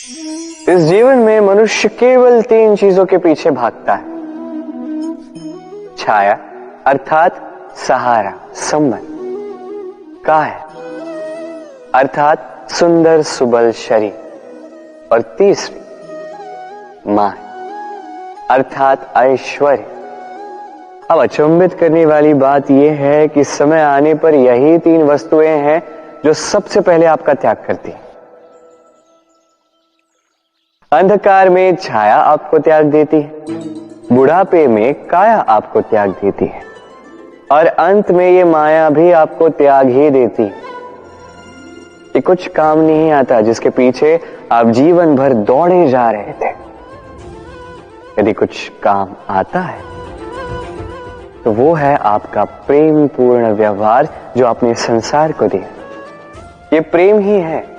इस जीवन में मनुष्य केवल 3 चीजों के पीछे भागता है। छाया अर्थात सहारा, संबंध, काया अर्थात सुंदर सुबल शरीर, और तीसरी माया अर्थात ऐश्वर्य। अब अचंभित करने वाली बात यह है कि समय आने पर यही 3 वस्तुएं हैं जो सबसे पहले आपका त्याग करती है। अंधकार में छाया आपको त्याग देती है, बुढ़ापे में काया आपको त्याग देती है, और अंत में ये माया भी आपको त्याग ही देती है। ये कुछ काम नहीं आता जिसके पीछे आप जीवन भर दौड़े जा रहे थे। यदि कुछ काम आता है तो वो है आपका प्रेम पूर्ण व्यवहार जो आपने संसार को दिया। ये प्रेम ही है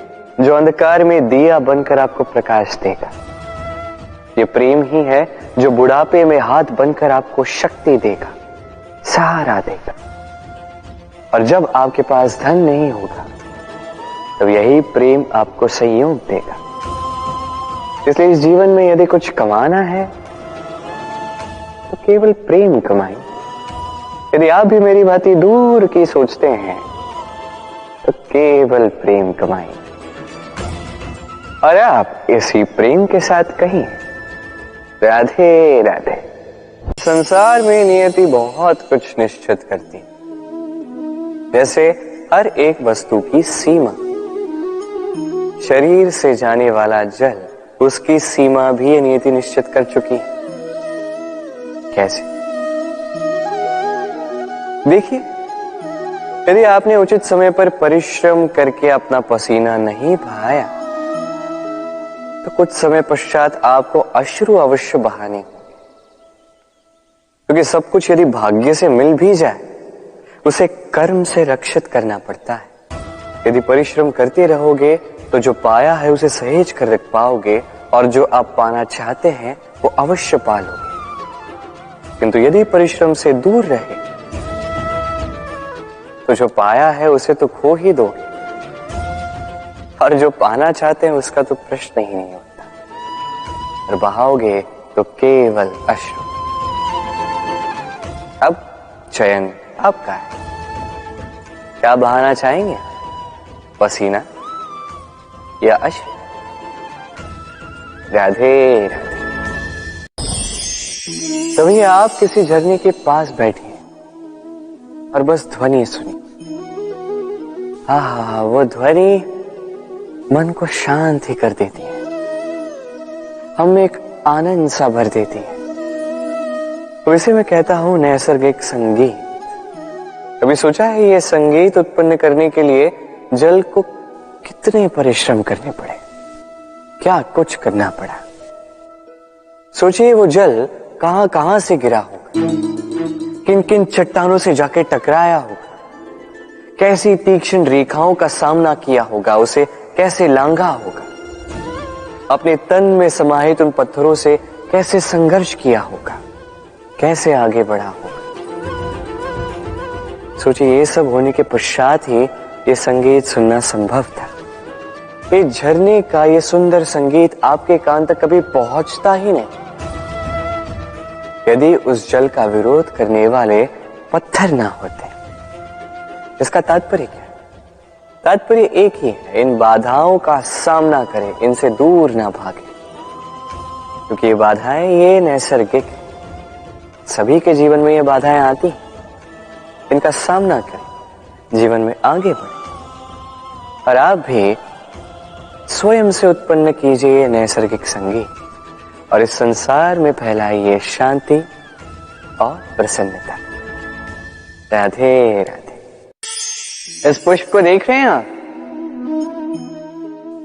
जो अंधकार में दिया बनकर आपको प्रकाश देगा। ये प्रेम ही है जो बुढ़ापे में हाथ बनकर आपको शक्ति देगा, सहारा देगा। और जब आपके पास धन नहीं होगा तब यही प्रेम आपको संयोग देगा। इसलिए इस जीवन में यदि कुछ कमाना है तो केवल प्रेम कमाएं। यदि आप भी मेरी भांति दूर की सोचते हैं तो केवल प्रेम कमाएं, और आप इसी प्रेम के साथ कहीं राधे राधे। संसार में नियति बहुत कुछ निश्चित करती है, जैसे हर एक वस्तु की सीमा। शरीर से जाने वाला जल, उसकी सीमा भी नियति निश्चित कर चुकी है। कैसे? देखिए, यदि आपने उचित समय पर परिश्रम करके अपना पसीना नहीं बहाया तो कुछ समय पश्चात आपको अश्रु अवश्य बहाने होंगे, क्योंकि सब कुछ यदि भाग्य से मिल भी जाए उसे कर्म से रक्षित करना पड़ता है। यदि परिश्रम करते रहोगे तो जो पाया है उसे सहेज कर रख पाओगे, और जो आप पाना चाहते हैं वो अवश्य पालोगे। किंतु यदि परिश्रम से दूर रहे तो जो पाया है उसे तो खो ही दोगे, और जो पाना चाहते हैं उसका तो प्रश्न ही नहीं होता, और बहाओगे तो केवल अश्रु। अब चयन आपका है, क्या बहाना चाहेंगे? पसीना या अश्रु? राधे राधे। तभी आप किसी झरने के पास बैठे और बस ध्वनि सुनी। हाँ, वो ध्वनि मन को शांत ही कर देती है, हम एक आनंद सा भर देती है। तो इसे मैं कहता हूं नैसर्गिक संगीत। कभी सोचा है ये संगीत उत्पन्न करने के लिए जल को कितने परिश्रम करने पड़े, क्या कुछ करना पड़ा? सोचिए वो जल कहां कहां से गिरा होगा, किन किन चट्टानों से जाके टकराया होगा, कैसी तीक्ष्ण रेखाओं का सामना किया होगा, उसे कैसे लांघा होगा, अपने तन में समाहित उन पत्थरों से कैसे संघर्ष किया होगा, कैसे आगे बढ़ा होगा। सोचिए ये सब होने के पश्चात ही ये संगीत सुनना संभव था। इस झरने का ये सुंदर संगीत आपके कान तक कभी पहुंचता ही नहीं यदि उस जल का विरोध करने वाले पत्थर ना होते। इसका तात्पर्य क्या है? तात्पर्य एक ही है, इन बाधाओं का सामना करें, इनसे दूर ना भागे, क्योंकि ये बाधाएं ये नैसर्गिक है। सभी के जीवन में ये बाधाएं आती हैं, इनका सामना करें, जीवन में आगे बढ़े। और आप भी स्वयं से उत्पन्न कीजिए नैसर्गिक संगीत, और इस संसार में फैलाइए शांति और प्रसन्नता। राधे राधे। इस पुष्प को देख रहे हैं आप?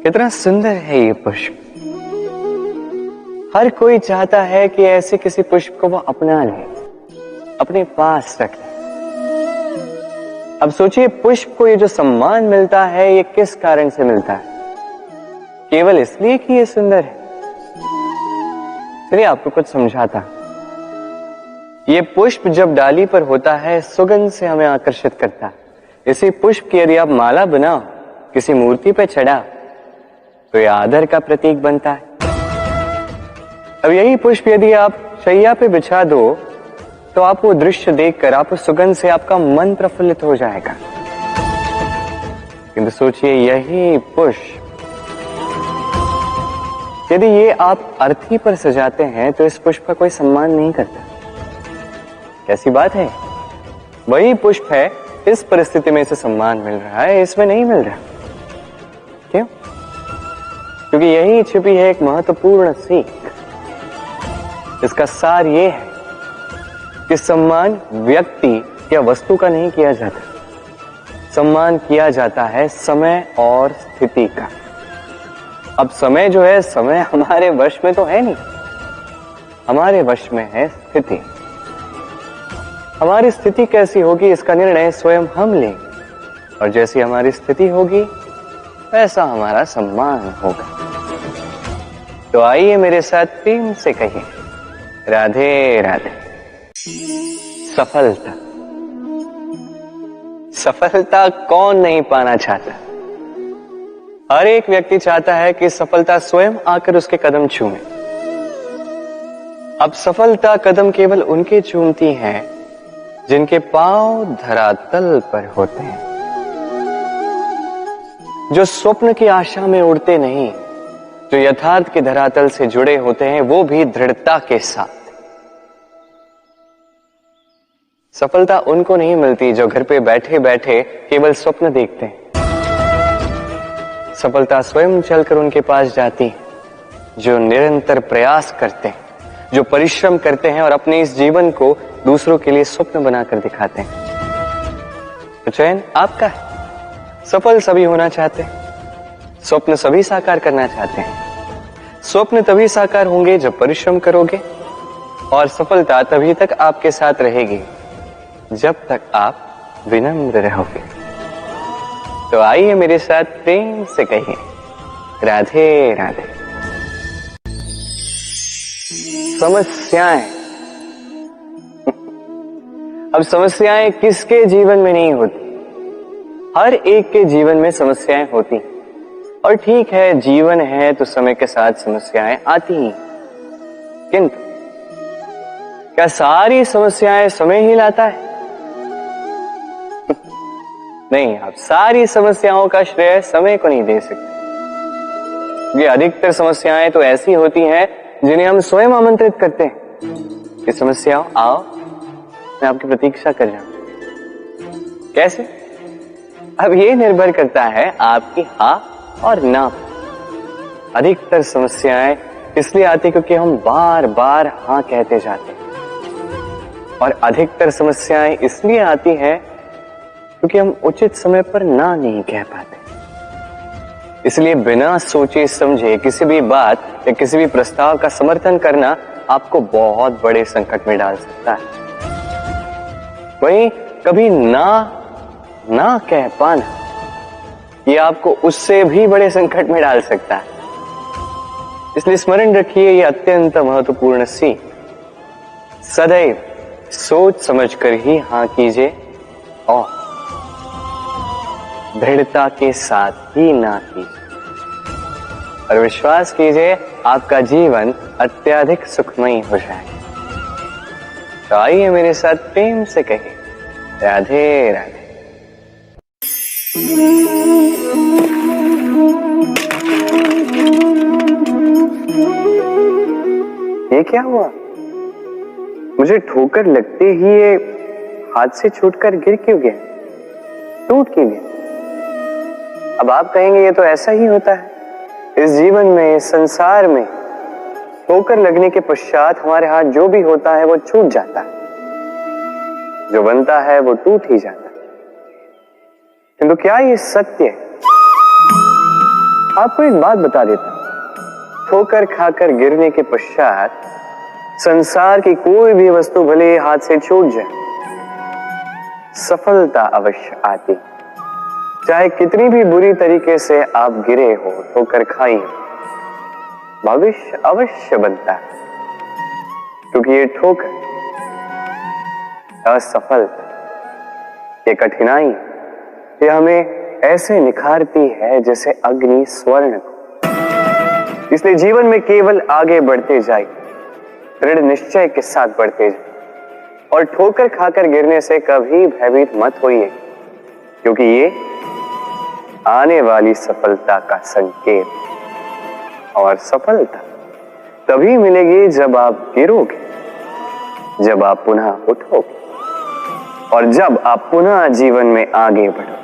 कितना सुंदर है ये पुष्प। हर कोई चाहता है कि ऐसे किसी पुष्प को वो अपना ले, अपने पास रख ले। अब सोचिए पुष्प को ये जो सम्मान मिलता है ये किस कारण से मिलता है? केवल इसलिए कि ये सुंदर है? चलिए आपको कुछ समझाता। ये पुष्प जब डाली पर होता है सुगंध से हमें आकर्षित करता है। इसी पुष्प की यदि आप माला बनाओ, किसी मूर्ति पे चढ़ा तो यह आदर का प्रतीक बनता है। अब यही पुष्प यदि आप शैया पे बिछा दो तो आप वो दृश्य देखकर, आप उस सुगंध से आपका मन प्रफुल्लित हो जाएगा। किंतु सोचिए, यही पुष्प यदि ये आप अर्थी पर सजाते हैं तो इस पुष्प का कोई सम्मान नहीं करता। कैसी बात है? वही पुष्प है, इस परिस्थिति में इसे सम्मान मिल रहा है, इसमें नहीं मिल रहा। क्यों? क्योंकि यही छिपी है एक महत्वपूर्ण सीख। इसका सार ये है कि सम्मान व्यक्ति या वस्तु का नहीं किया जाता, सम्मान किया जाता है समय और स्थिति का। अब समय जो है, समय हमारे वश में तो है नहीं, हमारे वश में है स्थिति। हमारी स्थिति कैसी होगी इसका निर्णय स्वयं हम लेंगे, और जैसी हमारी स्थिति होगी वैसा हमारा सम्मान होगा। तो आइए मेरे साथ प्रेम से कहिए, राधे राधे। सफलता, सफलता कौन नहीं पाना चाहता? हर एक व्यक्ति चाहता है कि सफलता स्वयं आकर उसके कदम चूमे। अब सफलता कदम केवल उनके चूमती है जिनके पांव धरातल पर होते हैं, जो स्वप्न की आशा में उड़ते नहीं, जो यथार्थ के धरातल से जुड़े होते हैं, वो भी दृढ़ता के साथ। सफलता उनको नहीं मिलती जो घर पे बैठे बैठे केवल स्वप्न देखते हैं। सफलता स्वयं चलकर उनके पास जाती है, जो निरंतर प्रयास करते हैं, जो परिश्रम करते हैं और अपने इस जीवन को दूसरों के लिए स्वप्न बनाकर दिखाते हैं। तो चयन आपका है। सफल सभी होना चाहते हैं, स्वप्न सभी साकार करना चाहते हैं। स्वप्न तभी साकार होंगे जब परिश्रम करोगे, और सफलता तभी तक आपके साथ रहेगी जब तक आप विनम्र रहोगे। तो आइए मेरे साथ प्रेम से कहिए, राधे राधे। समस्याएं, अब समस्याएं किसके जीवन में नहीं होती? हर एक के जीवन में समस्याएं होती, और ठीक है, जीवन है तो समय के साथ समस्याएं आती ही। किंतु क्या सारी समस्याएं समय ही लाता है? नहीं, आप सारी समस्याओं का श्रेय समय को नहीं दे सकते। ये अधिकतर समस्याएं तो ऐसी होती हैं जिन्हें हम स्वयं आमंत्रित करते हैं कि समस्याओं आओ, मैं आपकी प्रतीक्षा कर रहा हूं। कैसे? अब ये निर्भर करता है आपकी हाँ और ना। अधिकतर समस्याएं इसलिए आती क्योंकि हम बार बार हाँ कहते जाते हैं, और अधिकतर समस्याएं इसलिए आती हैं क्योंकि हम उचित समय पर ना नहीं कह पाते। इसलिए बिना सोचे समझे किसी भी बात या किसी भी प्रस्ताव का समर्थन करना आपको बहुत बड़े संकट में डाल सकता है। वहीं कभी ना कह पाना, ये आपको उससे भी बड़े संकट में डाल सकता है। इसलिए स्मरण रखिए, ये अत्यंत महत्वपूर्ण सीख। सदैव सोच समझकर ही हाँ कीजिए, और दृढ़ता के साथ ही ना कीजिए, और विश्वास कीजिए आपका जीवन अत्यधिक सुखमयी हो जाएगा। तो आइए मेरे साथ प्रेम से कहिए, राधे राधे। ये क्या हुआ? मुझे ठोकर लगते ही ये हाथ से छूटकर गिर क्यों गया, टूट क्यों गया? अब आप कहेंगे ये तो ऐसा ही होता है इस जीवन में, इस संसार में। ठोकर लगने के पश्चात हमारे हाथ जो भी होता है वो छूट जाता है, जो बनता है वो टूट ही जाता है। किंतु क्या ये सत्य है? आपको एक बात बता देता हूं, ठोकर खाकर गिरने के पश्चात संसार की कोई भी वस्तु भले हाथ से छूट जाए, सफलता अवश्य आती। चाहे कितनी भी बुरी तरीके से आप गिरे हो, ठोकर खाई हो, भविष्य अवश्य बनता है। क्योंकि ये ठोकर, असफलता, ये कठिनाई, ये हमें ऐसे निखारती है जैसे अग्नि स्वर्ण को। इसलिए जीवन में केवल आगे बढ़ते जाए, दृढ़ निश्चय के साथ बढ़ते जाए और ठोकर खाकर गिरने से कभी भयभीत मत होइए, क्योंकि ये आने वाली सफलता का संकेत। और सफलता तभी मिलेगी जब आप गिरोगे, जब आप पुनः उठोगे और जब आप पुनः जीवन में आगे बढ़ोगे।